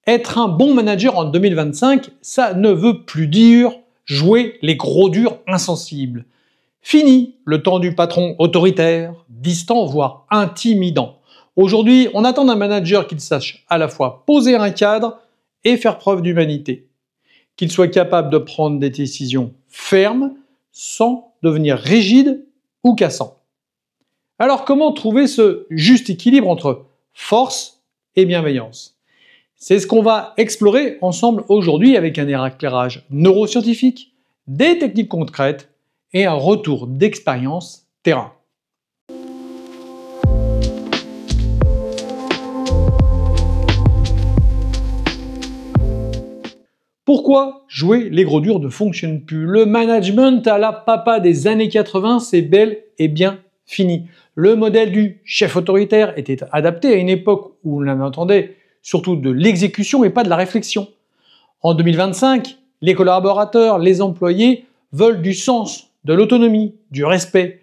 Être un bon manager en 2025, ça ne veut plus dire jouer les gros durs insensibles. Fini le temps du patron autoritaire, distant, voire intimidant. Aujourd'hui, on attend d'un manager qu'il sache à la fois poser un cadre et faire preuve d'humanité. Qu'il soit capable de prendre des décisions fermes sans devenir rigide ou cassant. Alors comment trouver ce juste équilibre entre force et bienveillance? C'est ce qu'on va explorer ensemble aujourd'hui avec un éclairage neuroscientifique, des techniques concrètes et un retour d'expérience terrain. Pourquoi jouer les gros durs ne fonctionne plus? Le management à la papa des années 80, c'est bel et bien fini. Le modèle du chef autoritaire était adapté à une époque où l'on entendait surtout de l'exécution et pas de la réflexion. En 2025, les collaborateurs, les employés veulent du sens, de l'autonomie, du respect.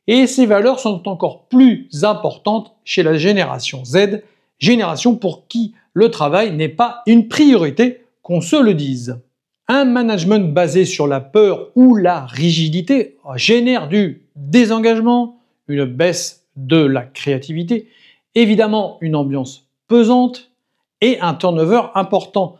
Et ces valeurs sont encore plus importantes chez la génération Z, génération pour qui le travail n'est pas une priorité, qu'on se le dise. Un management basé sur la peur ou la rigidité génère du désengagement, une baisse de la créativité, évidemment une ambiance pesante, et un turnover important.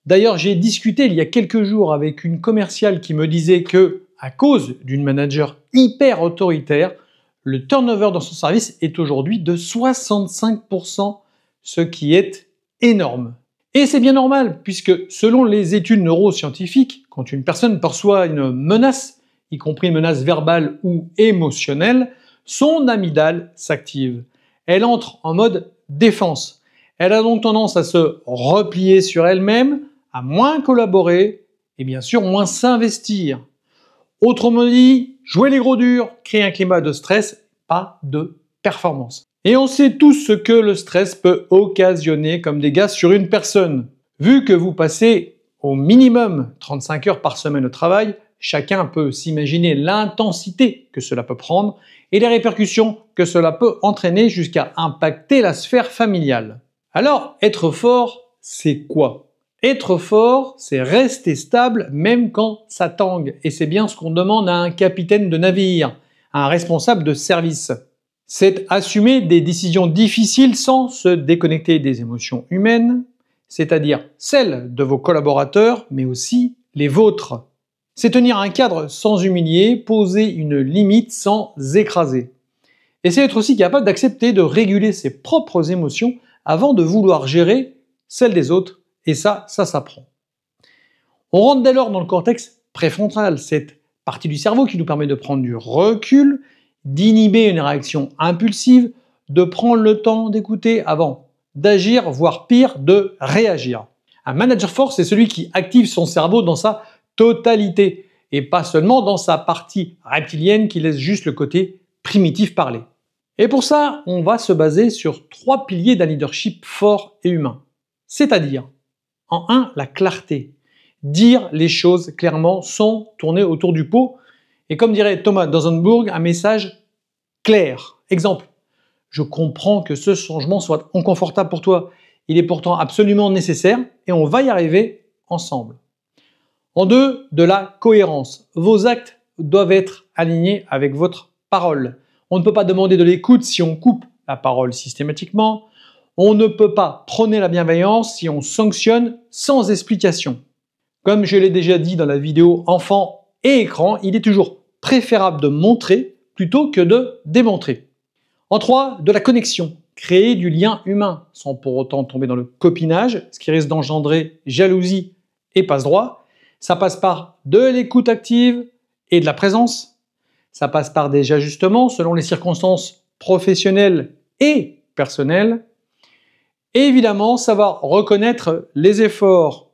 D'ailleurs, j'ai discuté il y a quelques jours avec une commerciale qui me disait que, à cause d'une manager hyper autoritaire, le turnover dans son service est aujourd'hui de 65%, ce qui est énorme. Et c'est bien normal, puisque selon les études neuroscientifiques, quand une personne perçoit une menace, y compris une menace verbale ou émotionnelle, son amygdale s'active. Elle entre en mode défense. Elle a donc tendance à se replier sur elle-même, à moins collaborer et bien sûr moins s'investir. Autrement dit, jouer les gros durs crée un climat de stress, pas de performance. Et on sait tous ce que le stress peut occasionner comme dégâts sur une personne. Vu que vous passez au minimum 35 heures par semaine au travail, chacun peut s'imaginer l'intensité que cela peut prendre et les répercussions que cela peut entraîner jusqu'à impacter la sphère familiale. Alors, être fort, c'est quoi? Être fort, c'est rester stable même quand ça tangue. Et c'est bien ce qu'on demande à un capitaine de navire, à un responsable de service. C'est assumer des décisions difficiles sans se déconnecter des émotions humaines, c'est-à-dire celles de vos collaborateurs, mais aussi les vôtres. C'est tenir un cadre sans humilier, poser une limite sans écraser. Et c'est être aussi capable d'accepter de réguler ses propres émotions avant de vouloir gérer celles des autres, et ça s'apprend. On rentre dès lors dans le cortex préfrontal, cette partie du cerveau qui nous permet de prendre du recul, d'inhiber une réaction impulsive, de prendre le temps d'écouter avant d'agir, voire pire, de réagir. Un manager fort, c'est celui qui active son cerveau dans sa totalité, et pas seulement dans sa partie reptilienne qui laisse juste le côté primitif parler. Et pour ça, on va se baser sur 3 piliers d'un leadership fort et humain. C'est-à-dire, en 1, la clarté. Dire les choses clairement sans tourner autour du pot. Et comme dirait Thomas Danzenburg, un message clair. Exemple, je comprends que ce changement soit inconfortable pour toi. Il est pourtant absolument nécessaire et on va y arriver ensemble. En 2, de la cohérence. Vos actes doivent être alignés avec votre parole. On ne peut pas demander de l'écoute si on coupe la parole systématiquement. On ne peut pas prôner la bienveillance si on sanctionne sans explication. Comme je l'ai déjà dit dans la vidéo enfant et écran, il est toujours préférable de montrer plutôt que de démontrer. En 3, de la connexion. Créer du lien humain sans pour autant tomber dans le copinage, ce qui risque d'engendrer jalousie et passe-droit. Ça passe par de l'écoute active et de la présence. Ça passe par des ajustements selon les circonstances professionnelles et personnelles. Et évidemment, savoir reconnaître les efforts.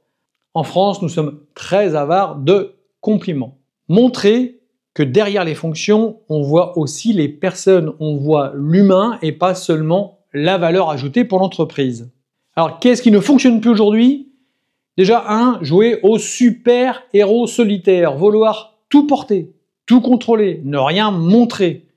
En France, nous sommes très avares de compliments. Montrer que derrière les fonctions, on voit aussi les personnes, on voit l'humain et pas seulement la valeur ajoutée pour l'entreprise. Alors, qu'est-ce qui ne fonctionne plus aujourd'hui? Déjà, 1, jouer au super-héros solitaire, vouloir tout porter, tout contrôler, ne rien montrer.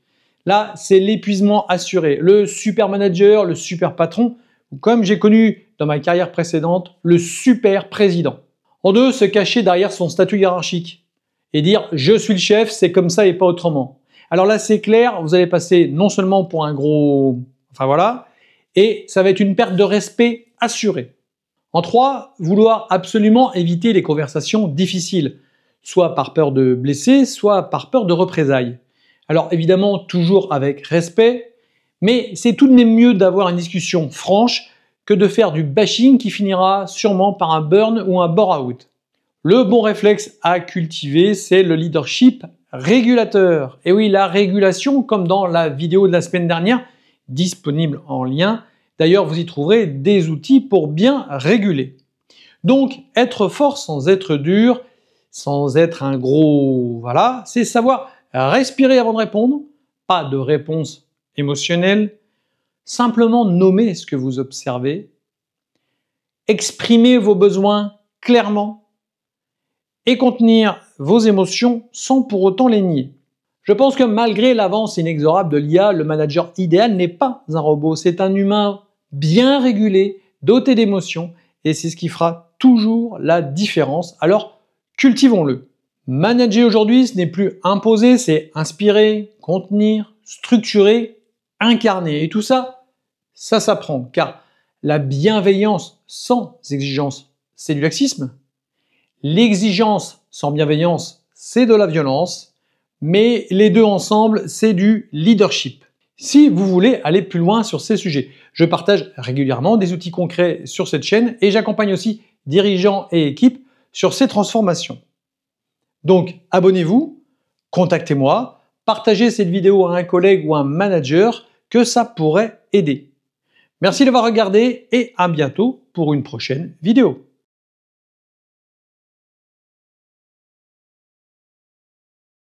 Là, c'est l'épuisement assuré. Le super manager, le super patron, ou comme j'ai connu dans ma carrière précédente, le super président. En deux, se cacher derrière son statut hiérarchique et dire « je suis le chef, c'est comme ça et pas autrement ». Alors là, c'est clair, vous allez passer non seulement pour un gros... Enfin voilà, et ça va être une perte de respect assurée. En 3, vouloir absolument éviter les conversations difficiles, soit par peur de blesser, soit par peur de représailles. Alors évidemment, toujours avec respect, mais c'est tout de même mieux d'avoir une discussion franche que de faire du bashing qui finira sûrement par un burn ou un bore-out. Le bon réflexe à cultiver, c'est le leadership régulateur. Et oui, la régulation, comme dans la vidéo de la semaine dernière, disponible en lien. D'ailleurs, vous y trouverez des outils pour bien réguler. Donc, être fort sans être dur, sans être un gros... Voilà, c'est savoir respirer avant de répondre, pas de réponse émotionnelle, simplement nommer ce que vous observez, exprimer vos besoins clairement et contenir vos émotions sans pour autant les nier. Je pense que malgré l'avance inexorable de l'IA, le manager idéal n'est pas un robot, c'est un humain bien régulé, doté d'émotions, et c'est ce qui fera toujours la différence. Alors, cultivons-le. Manager aujourd'hui, ce n'est plus imposer, c'est inspirer, contenir, structurer, incarner. Et tout ça, ça s'apprend, car la bienveillance sans exigence, c'est du laxisme. L'exigence sans bienveillance, c'est de la violence. Mais les deux ensemble, c'est du leadership. Si vous voulez aller plus loin sur ces sujets, je partage régulièrement des outils concrets sur cette chaîne et j'accompagne aussi dirigeants et équipes sur ces transformations. Donc, abonnez-vous, contactez-moi, partagez cette vidéo à un collègue ou un manager que ça pourrait aider. Merci d'avoir regardé et à bientôt pour une prochaine vidéo.